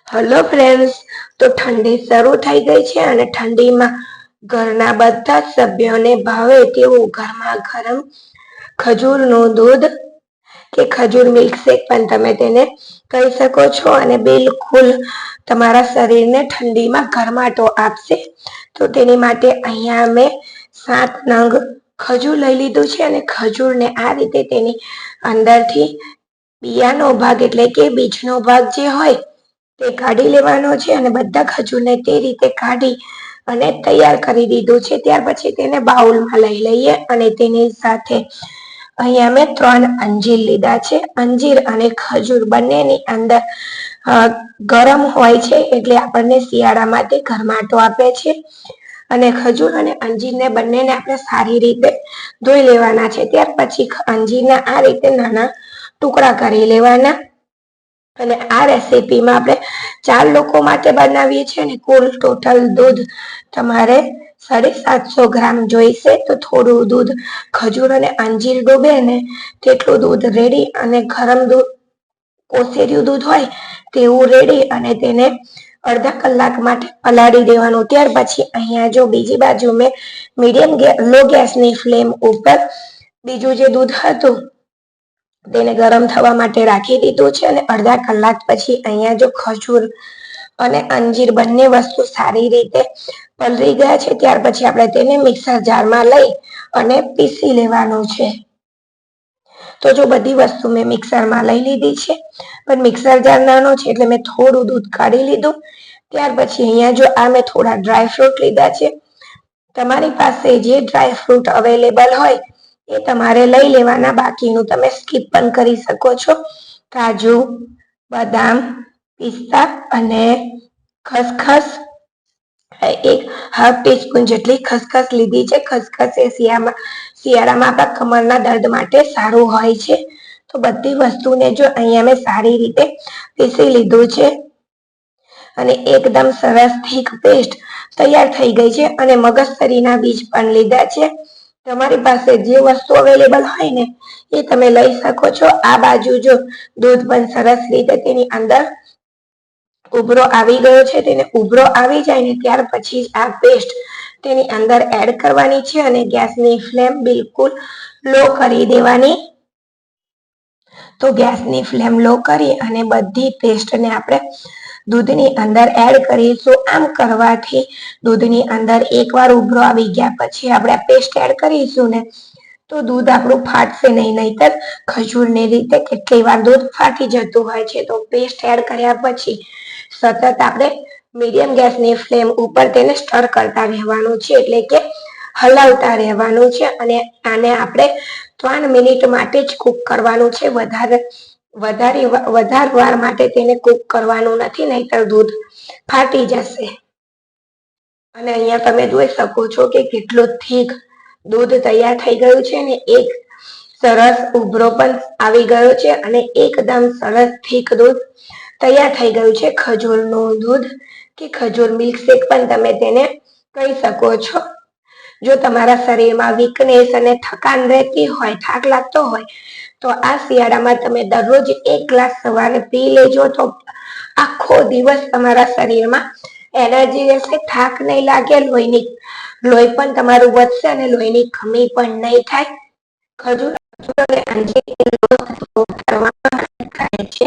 Hello friends, તો ઠંડી શરૂ થઈ ગઈ છે અને ઠંડીમાં ઘરના બધા જ સભ્યોને ભાવે તેવું ગરમા ગરમ ખજૂરનું દૂધ કે ખજૂર મિલ્કશેક પણ તમે તેને કહી શકો છો અને બિલકુલ તમારા શરીરને ઠંડીમાં ગરમાટો આપશે. તો તેની માટે અહીંયા મેં 7 નંગ ખજૂર લઈ લીધું છે અને ખજૂરને આ રીતે તેની અંદરથી બિયાનો ભાગ એટલે કે બીજનો ભાગ જે હોય તે કાઢી લેવાનો છે અને બધા ખજૂરને તે રીતે કાઢી અને તૈયાર કરી દીધું છે. ત્યાર પછી તેને બાઉલમાં લઈ લઈએ અને તેની સાથે અહીંયા મેં 3 અંજીર લીધા છે. અંજીર અને ખજૂર બંનેની અંદર ગરમ હોય છે એટલે આપણને શિયાળામાં તે ગરમાટો આપે છે. અને ખજૂર અને અંજીરને બંનેને આપણે સારી રીતે ધોઈ લેવાના છે. ત્યાર પછી અંજીરના આ રીતે નાના ટુકડા કરી લેવાના. અને આ રેસીપીમાં આપણે 4 લોકો માટે બનાવીએ છીએ અને કુલ ટોટલ દૂધ તમારે 750 ગ્રામ જોઈશે. તો થોડું દૂધ ખજૂર અને અંજીર ડૂબે ને તેટલું દૂધ રેડી અને ગરમ દૂધ કોસેર્યું દૂધ હોય તેવું રેડી અને તેને અડધા કલાક માટે પલાળી દેવાનું. ત્યાર પછી અહીંયા જો બીજી બાજુ મેં મીડિયમ લો ગેસની ફ્લેમ ઉપર બીજું જે દૂધ હતું તેને ગરમ થવા માટે રાખી દીધું છે અને અડધા કલાક પછી અહીંયા જો ખજૂર અને અંજીર બંને વસ્તુ સારી રીતે પલળી ગયા છે ત્યાર પછી આપણે તેને મિક્સર જારમાં લઈ અને પીસી લેવાનું છે. તો જો બધી વસ્તુ મેં મિક્સરમાં લઈ લીધી છે પણ મિક્સર જાર નાનો છે એટલે મેં થોડું દૂધ કાઢી લીધું. ત્યાર પછી અહીંયા જો આ મેં થોડા ડ્રાય ફ્રૂટ લીધા છે. તમારી પાસે જે ડ્રાય ફ્રૂટ અવેલેબલ હોય એ તમારે લઈ લેવાના, બાકીનું તમે સ્કીપ પણ કરી શકો છો. કાજુ, બદામ, પિસ્તા અને ખસખસ, 1/2 ટીસ્પૂન જેટલી ખસખસ લીધી છે. ખસખસ એ શિયાળામાં આપણા કમરના દર્દ માટે સારું હોય છે. તો બધી વસ્તુને જો અહીંયા મેં સારી રીતે પીસી લીધું છે અને એકદમ સરસ થીક પેસ્ટ તૈયાર થઈ ગઈ છે. અને મગજતરીના બીજ પણ લીધા છે. તમારી પાસે જે વસ્તુ અવેલેબલ હોય ને એ તમે લઈ શકો છો. આ બાજુ જો દૂધ પણ સરસ રીતે તેની અંદર ઉભરો આવી ગયો છે. તેને ઉભરો આવી જાય ને ત્યાર પછી આ પેસ્ટ તેની અંદર એડ કરવાની છે અને ગેસની ફ્લેમ બિલકુલ લો કરી દેવાની. તો ગેસની ફ્લેમ લો કરી અને બધી પેસ્ટને આપણે દૂધની અંદર એડ કરીશું. આમ કરવાથી દૂધની અંદર એકવાર ઉભરો આવી ગયા પછી આપણે પેસ્ટ એડ કરીશું ને તો દૂધ આપણું ફાટશે નહીં. નહીતર ખજૂરની રીતે કેટલી વાર દૂધ ફાટી જતું હોય છે. તો પેસ્ટ એડ કર્યા પછી સતત આપણે મીડિયમ ગેસની ફ્લેમ ઉપર તેને સ્ટર કરતા રહેવાનું છે એટલે કે હલાવતા રહેવાનું છે. અને આને આપણે 3 મિનિટ માટે જ કૂક કરવાનું છે. વધારે વાર માટે તેને કૂક કરવાનું નથી, નહીતર દૂધ ફાટી જશે. અને અહીંયા તમે જોઈ શકો છો કે કેટલું થીક દૂધ તૈયાર થઈ ગયું છે ને એક સરસ ઉભરો પણ આવી ગયો છે અને એકદમ સરસ થીક દૂધ તૈયાર થઈ ગયું છે. ખજૂરનું દૂધ કે ખજૂર મિલ્કશેક પણ તમે તેને કહી શકો છો. જો તમારા શરીરમાં વીકનેસ અને થકાન રહેતી હોય, થાક લાગતો હોય તો આ શિયાળામાં તમે દરરોજ 1 ગ્લાસ સવારે પી લેજો તો આખો દિવસ તમારા શરીરમાં એનર્જી રહેશે, થાક નહીં લાગે, લોહી પણ તમારું વધશે અને લોહીની કમી પણ નહીં થાય. ખજૂર અને અંજીર છે